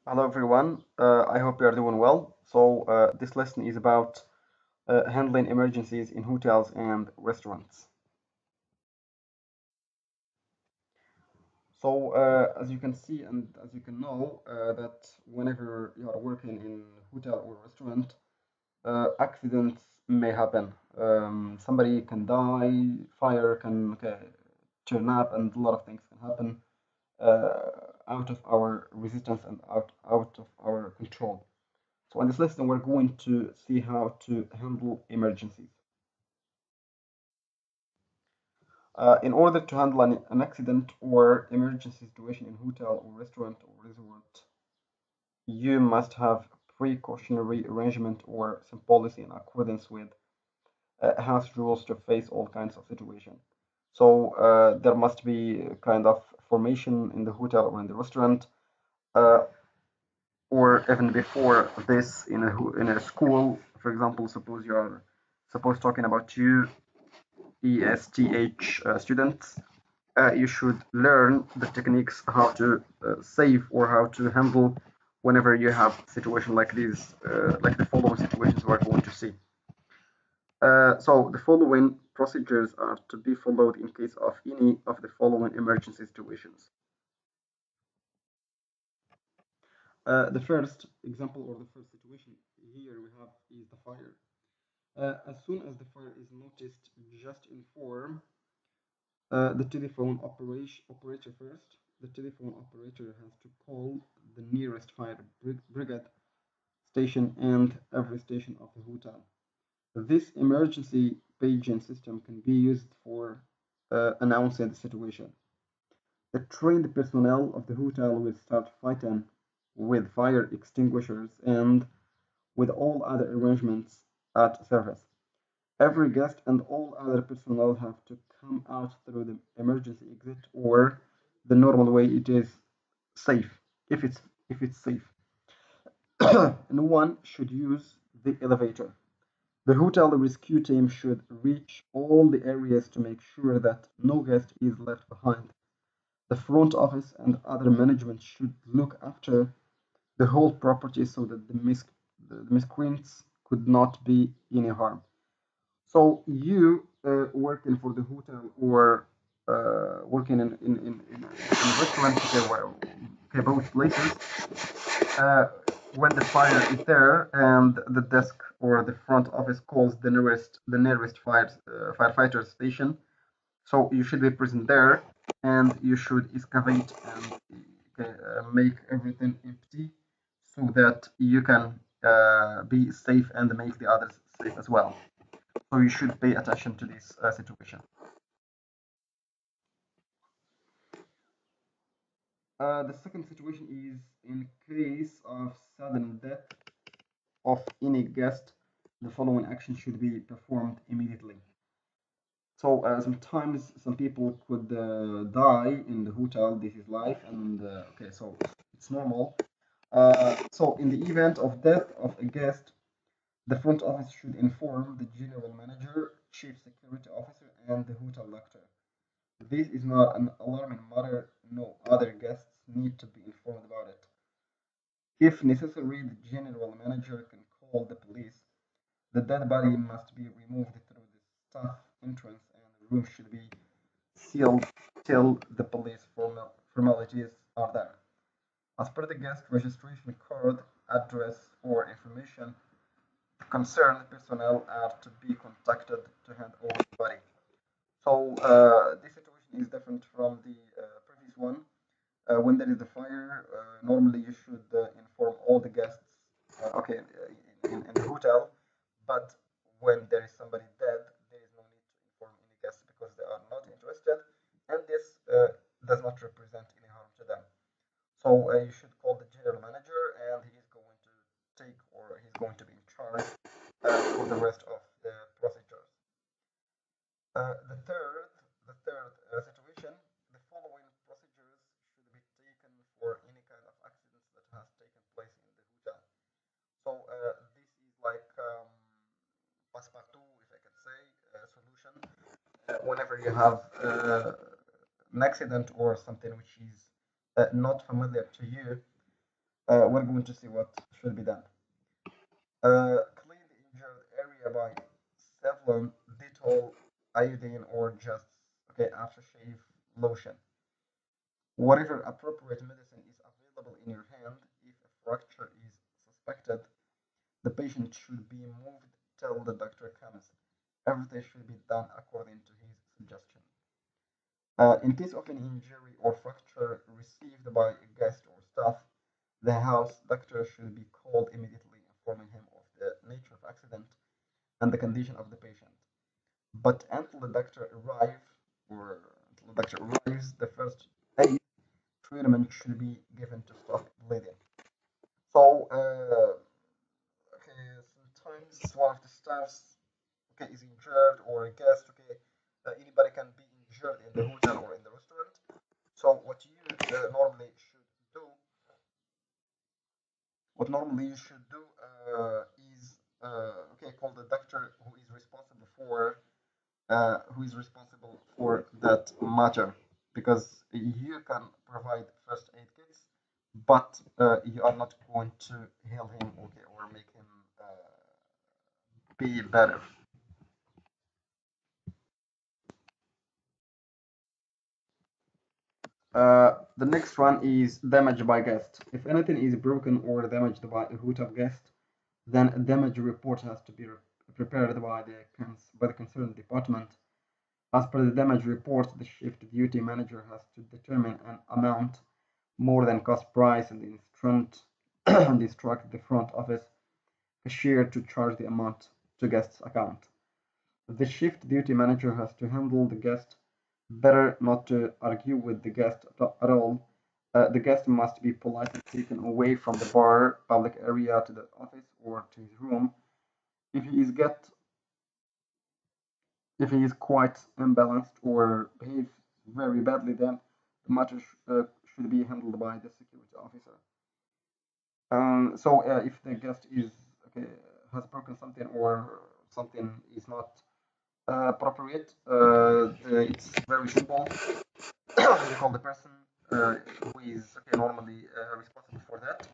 Hello everyone, I hope you are doing well. This lesson is about handling emergencies in hotels and restaurants. As you can see and as you can know, that whenever you are working in hotel or restaurant, accidents may happen. Somebody can die, fire can turn up, and a lot of things can happen uh, out of our resistance and out of our control. So in this lesson, we're going to see how to handle emergencies. In order to handle an accident or emergency situation in hotel or restaurant or resort, you must have precautionary arrangement or some policy in accordance with house rules to face all kinds of situations. There must be a kind of formation in the hotel or in the restaurant, uh, or even before this in a school. For example, suppose talking about two ESTH students, you should learn the techniques how to save or how to handle whenever you have situation like these, like the following situations we're going to see. So the following procedures are to be followed in case of any of the following emergency situations. The first example or the first situation here we have is the fire. As soon as the fire is noticed, just inform the telephone operator first. The telephone operator has to call the nearest fire brigade station and every station of the hotel. This emergency paging system can be used for announcing the situation. The trained personnel of the hotel will start fighting with fire extinguishers and with all other arrangements at service. Every guest and all other personnel have to come out through the emergency exit or the normal way it is safe, if it's safe. No one should use the elevator. The hotel rescue team should reach all the areas to make sure that no guest is left behind. The front office and other management should look after the whole property so that the miscreants could not be any harm. So you working for the hotel or working in a restaurant, okay, well, okay, both places. Uh, when the fire is there and the desk or the front office calls the nearest firefighter station, so you should be present there and you should excavate and make everything empty so that you can be safe and make the others safe as well. So you should pay attention to this situation. The second situation is in case of sudden death of any guest, the following action should be performed immediately. Sometimes some people could die in the hotel. This is life, and okay, so it's normal. So in the event of death of a guest, the front office should inform the general manager, chief security officer, and the hotel doctor. This is not an alarming matter. No other guests need to be informed about it. If necessary, the general manager can call the police. The dead body must be removed through the staff entrance and the room should be sealed till the police formalities are done. As per the guest registration card, address, or information, the concerned personnel are to be contacted to hand over the body. This situation is different from the previous one. When there is a fire, normally you should inform all the guests, okay, in the hotel. But when there is somebody dead, there is no need to inform any guests because they are not interested, and this does not represent any harm to them. You should call the general manager, and he is going to take or he's going to be in charge for the rest of the procedures. The third situation, the following procedures should be taken for any kind of accidents that has taken place in the hotel. This is like passepartout, if I can say, solution. Whenever you have an accident or something which is not familiar to you, we're going to see what should be done. Clean the injured area by Savlon, Dettol, iodine, or just aftershave lotion. Whatever appropriate medicine is available in your hand, if a fracture is suspected, the patient should be moved till the doctor comes. Everything should be done according to his suggestion. In case of an injury or fracture received by a guest or staff, the house doctor should be called immediately, informing him of the nature of accident and the condition of the patient. But until the doctor arrives, the first aid treatment should be given to stop bleeding. So, sometimes one of the staffs, is injured or a guest, anybody can be injured in the hotel or in the restaurant. So, normally you should do is call the doctor who is responsible for that matter, because you can provide first aid kits, but you are not going to heal him, or make him be better. The next one is damage by guest. If anything is broken or damaged by a hotel guest, then a damage report has to be prepared by the concerned department. As per the damage report, the shift duty manager has to determine an amount more than cost price and and instruct the front office cashier to charge the amount to guest's account. The shift duty manager has to handle the guest better, not to argue with the guest at all. The guest must be politely taken away from the bar public area to the office or to his room. If he is get if he is quite imbalanced or behaves very badly, then the matter should be handled by the security officer. So if the guest is okay has broken something, or something is not appropriate, it's very simple. You call the person who is normally responsible for that,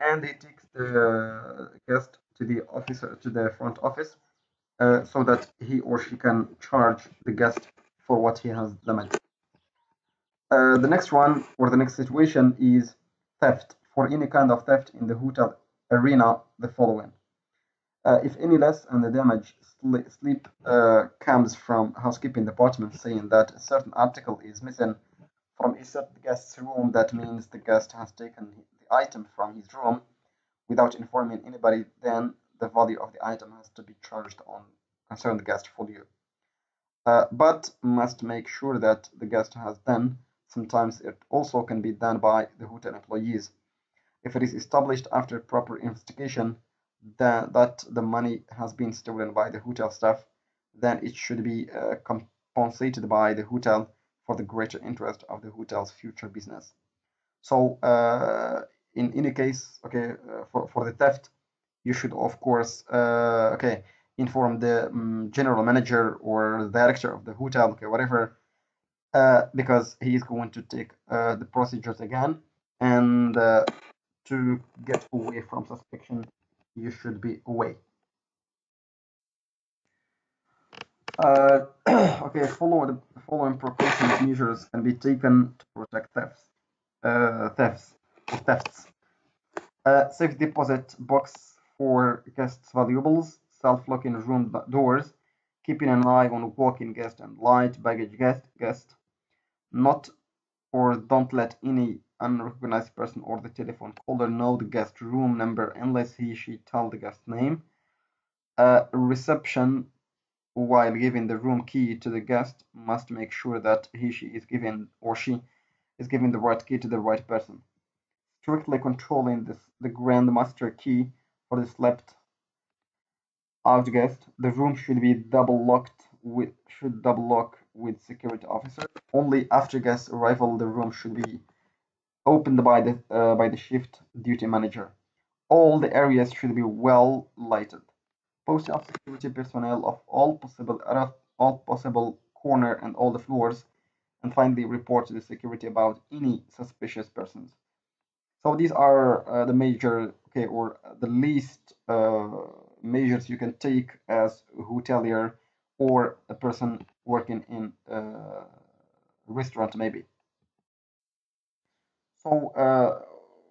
and he takes the guest to the front office, so that he or she can charge the guest for what he has damaged. The next one, or the next situation, is theft. For any kind of theft in the hotel arena, the following: if any less and the damage slip comes from housekeeping department saying that a certain article is missing from a certain guest's room, that means the guest has taken the item from his room without informing anybody, then the value of the item has to be charged on concerned guest fully. But must make sure that the guest has done. Sometimes it also can be done by the hotel employees. If it is established after proper investigation that the money has been stolen by the hotel staff, then it should be compensated by the hotel for the greater interest of the hotel's future business. So, in any case, for the theft, you should of course inform the general manager or the director of the hotel, whatever, because he is going to take the procedures again, and to get away from suspicion, you should be away. Following precautions measures can be taken to protect uh, thefts, thefts. Safe deposit box for guests' valuables, self-locking room doors, keeping an eye on walking guest and light baggage guest, not or don't let any unrecognized person or the telephone caller know the guest room number unless he/she tell the guest name. Reception, while giving the room key to the guest, must make sure that he/she is given or she is giving the right key to the right person. Strictly controlling the grand master key for the slept out guest. The room should double lock with security officer. Only after guest arrival the room should be opened by the shift duty manager. All the areas should be well lighted. Post up security personnel of all possible corner and all the floors, and finally report to the security about any suspicious persons. So these are the major, okay, or the least measures you can take as a hotelier or a person working in a restaurant, maybe. So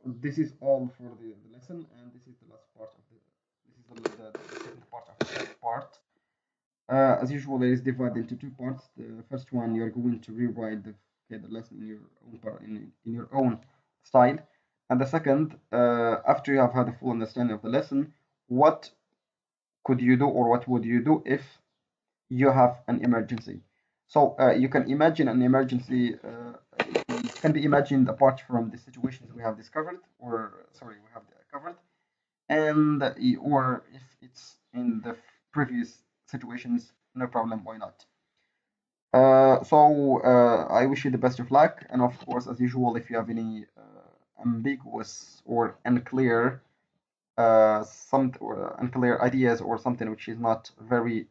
this is all for the lesson, and this is the last part of the second part of the first part. As usual, it is divided into two parts. The first one, you're going to rewrite okay, the lesson in your own part, in your own style, and the second, after you have had a full understanding of the lesson, what could you do, or what would you do if you have an emergency? So you can imagine an emergency. It can be imagined apart from the situations we have discovered, or sorry, we have covered, and or if it's in the previous situations, no problem, why not? I wish you the best of luck, and of course, as usual, if you have any ambiguous or unclear some or unclear ideas or something which is not very